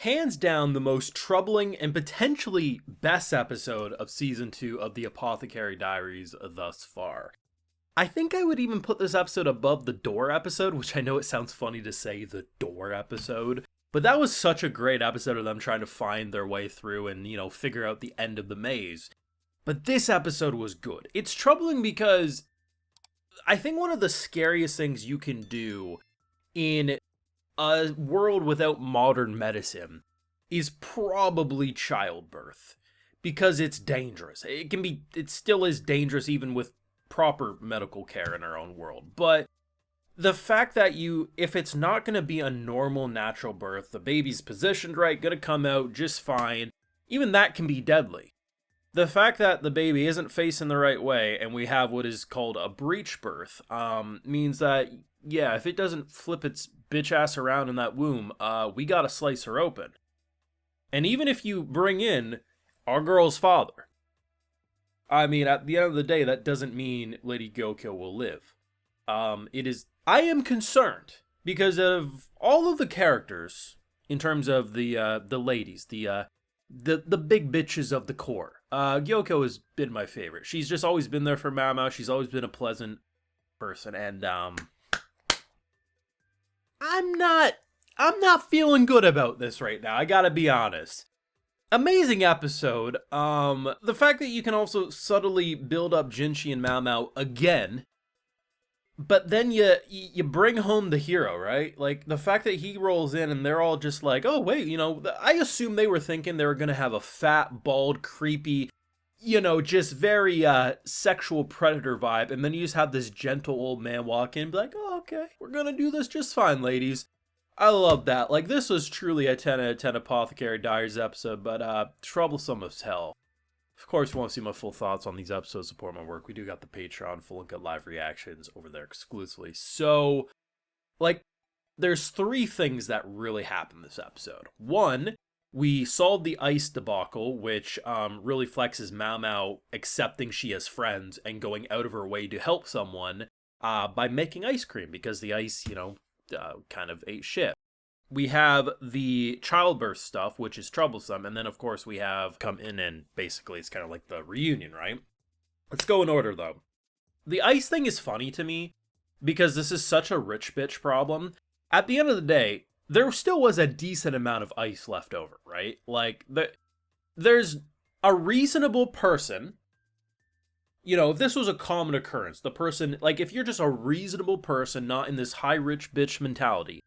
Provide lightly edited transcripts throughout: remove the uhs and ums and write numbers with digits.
hands down the most troubling and potentially best episode of season 2 of the Apothecary Diaries thus far. I think I would even put this episode above the door episode, which I know it sounds funny to say the door episode, but that was such a great episode of them trying to find their way through and, figure out the end of the maze. But this episode was good. It's troubling because I think one of the scariest things you can do in a world without modern medicine is probably childbirth, because it's dangerous. It still is dangerous even with proper medical care in our own world. But the fact that if it's not going to be a normal natural birth, the baby's positioned right, going to come out just fine, even that can be deadly. The fact that the baby isn't facing the right way and we have what is called a breech birth means that, yeah, if it doesn't flip its bitch ass around in that womb, we gotta slice her open. And even if you bring in our girl's father, I mean, at the end of the day, that doesn't mean Lady Gyokuyou will live. I am concerned because of all of the characters in terms of the ladies, the big bitches of the core. Gyokuyou has been my favorite. She's just always been there for Maomao. She's always been a pleasant person, and I'm not feeling good about this right now. I gotta be honest. Amazing episode. The fact that you can also subtly build up Jinchi and Maomao again, but then you bring home the hero, right? Like, the fact that he rolls in and they're all just like, oh, wait, I assume they were thinking they were going to have a fat, bald, creepy, just very sexual predator vibe. And then you just have this gentle old man walk in and be like, oh, okay, we're going to do this just fine, ladies. I love that. Like, this was truly a 10 out of 10 Apothecary Diaries episode, but troublesome as hell. Of course, if you want to see my full thoughts on these episodes, support my work, we do got the Patreon, full and live reactions over there exclusively. So, there's 3 things that really happened this episode. 1, we solved the ice debacle, which really flexes Maomao accepting she has friends and going out of her way to help someone by making ice cream, because the ice, kind of ate shit. We have the childbirth stuff, which is troublesome, and then of course we have come in and basically it's kind of like the reunion, right? Let's go in order though. The ice thing is funny to me because this is such a rich bitch problem. At the end of the day, there still was a decent amount of ice left over, right? Like, there's a reasonable person, if this was a common occurrence, the person, like, if you're just a reasonable person, not in this high rich bitch mentality,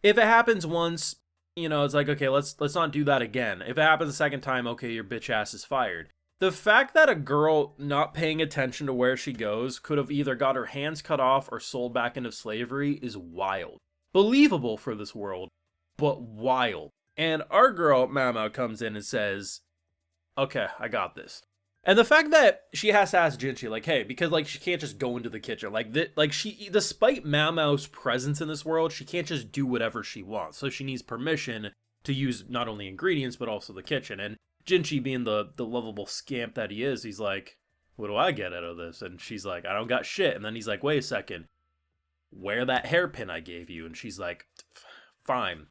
if it happens once, it's like, okay, let's not do that again. If it happens a second time, okay, your bitch ass is fired. The fact that a girl not paying attention to where she goes could have either got her hands cut off or sold back into slavery is wild. Believable for this world, but wild. And our girl, Maomao, comes in and says, okay, I got this. And the fact that she has to ask Jinchi, like, hey, because, like, she can't just go into the kitchen. She, despite Maomao's presence in this world, she can't just do whatever she wants. So she needs permission to use not only ingredients, but also the kitchen. And Jinchi, being the lovable scamp that he is, he's like, what do I get out of this? And she's like, I don't got shit. And then he's like, wait a second, wear that hairpin I gave you. And she's like, fine.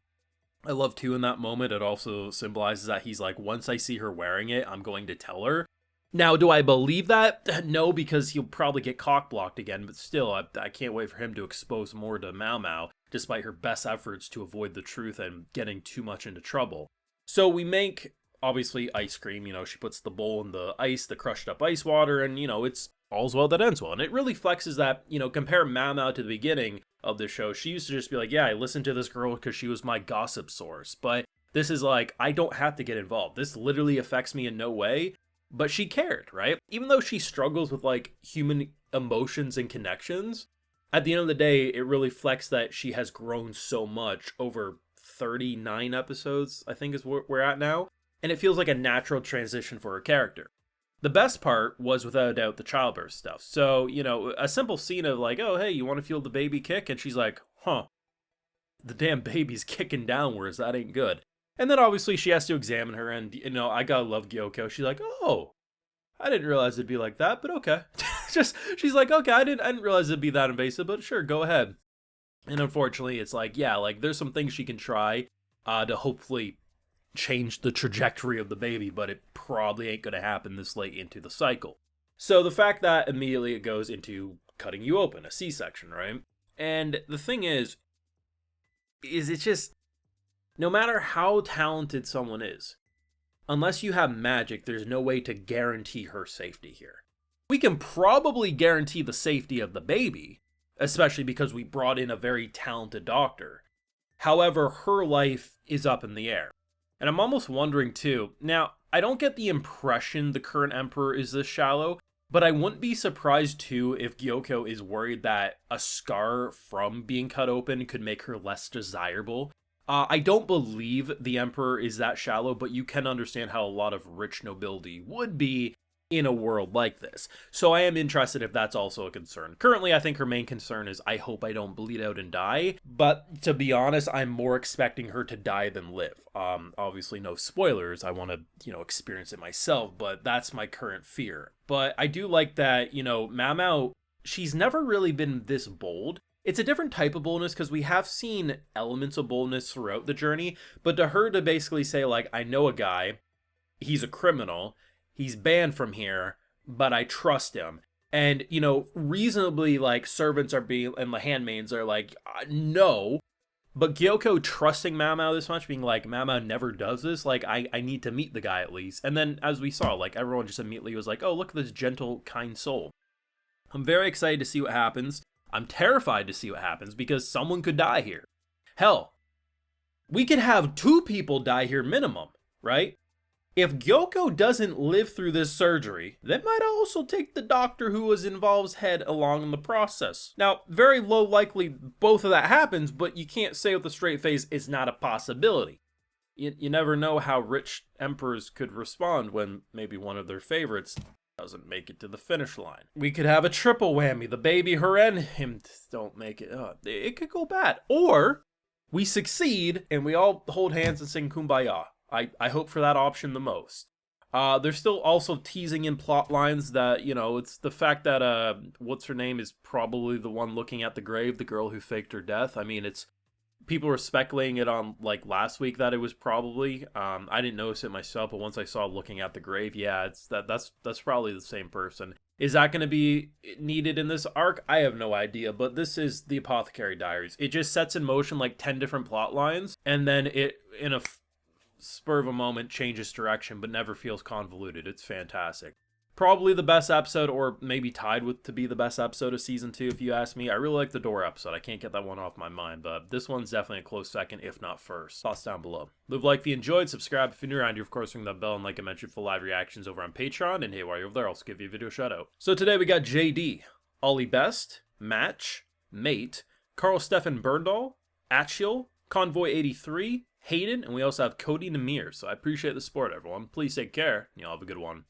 I love, too, in that moment, it also symbolizes that he's like, once I see her wearing it, I'm going to tell her. Now, do I believe that? No, because he'll probably get cock-blocked again, but still, I can't wait for him to expose more to Maomao, despite her best efforts to avoid the truth and getting too much into trouble. So we make, obviously, ice cream. She puts the bowl in the ice, the crushed up ice water, and, it's all's well that ends well. And it really flexes that, compare Maomao to the beginning of the show. She used to just be like, yeah, I listened to this girl because she was my gossip source. But this is like, I don't have to get involved. This literally affects me in no way. But she cared, right? Even though she struggles with, like, human emotions and connections, at the end of the day, it really flexes that she has grown so much over 39 episodes, I think is where we're at now. And it feels like a natural transition for her character. The best part was, without a doubt, the childbirth stuff. So, a simple scene of like, oh, hey, you want to feel the baby kick? And she's like, huh, the damn baby's kicking downwards. That ain't good. And then obviously she has to examine her, and I gotta love Gyokuyou. She's like, oh, I didn't realize it'd be like that, but okay. She's like, okay, I didn't realize it'd be that invasive, but sure, go ahead. And unfortunately, it's like, yeah, like there's some things she can try to hopefully change the trajectory of the baby, but it probably ain't going to happen this late into the cycle. So the fact that immediately it goes into cutting you open, a C-section, right? And the thing is it's just, no matter how talented someone is, unless you have magic, there's no way to guarantee her safety here. We can probably guarantee the safety of the baby, especially because we brought in a very talented doctor. However, her life is up in the air. And I'm almost wondering too, now, I don't get the impression the current emperor is this shallow, but I wouldn't be surprised too if Gyokuyou is worried that a scar from being cut open could make her less desirable. I don't believe the emperor is that shallow, but you can understand how a lot of rich nobility would be in a world like this. So I am interested if that's also a concern. Currently, I think her main concern is, I hope I don't bleed out and die. But to be honest, I'm more expecting her to die than live. Obviously, no spoilers. I want to, experience it myself, but that's my current fear. But I do like that, Maomao, she's never really been this bold. It's a different type of boldness because we have seen elements of boldness throughout the journey, but to her to basically say, like, I know a guy, he's a criminal, he's banned from here, but I trust him. And, reasonably, like, servants are being, and the handmaids are like, no. But Gyokuyou trusting Maomao this much, being like, Maomao never does this, like, I need to meet the guy at least. And then, as we saw, like, everyone just immediately was like, oh, look at this gentle, kind soul. I'm very excited to see what happens. I'm terrified to see what happens, because someone could die here. Hell, we could have 2 people die here minimum, right? If Gyokuyou doesn't live through this surgery, they might also take the doctor who was involved's head along in the process. Now, very low likely both of that happens, but you can't say with a straight face it's not a possibility. You never know how rich emperors could respond when maybe one of their favorites doesn't make it to the finish line. We could have a triple whammy. The baby, her, and him don't make it. It could go bad. Or we succeed and we all hold hands and sing Kumbaya. I hope for that option the most. They're still also teasing in plot lines that, it's the fact that, what's her name is probably the one looking at the grave, the girl who faked her death. I mean, people were speculating it on, like, last week that it was probably. I didn't notice it myself, but once I saw looking at the grave, yeah, that's probably the same person. Is that going to be needed in this arc? I have no idea, but this is the Apothecary Diaries. It just sets in motion, like, 10 different plot lines, and then it, in a spur of a moment, changes direction, but never feels convoluted. It's fantastic. Probably the best episode, or maybe tied with to be the best episode of season 2, if you ask me. I really like the door episode. I can't get that one off my mind, but this one's definitely a close second, if not first. Thoughts down below. Leave a like if you enjoyed, subscribe if you're new around here, of course, ring that bell, and like I mentioned, for live reactions over on Patreon, and hey, while you're over there, I'll also give you a video shout out. So today we got JD, Ollie Best, Match, Mate, Carl Stefan Berndal, Achiel, Convoy 83, Hayden, and we also have Cody Namir. So I appreciate the support, everyone. Please take care, and y'all have a good one.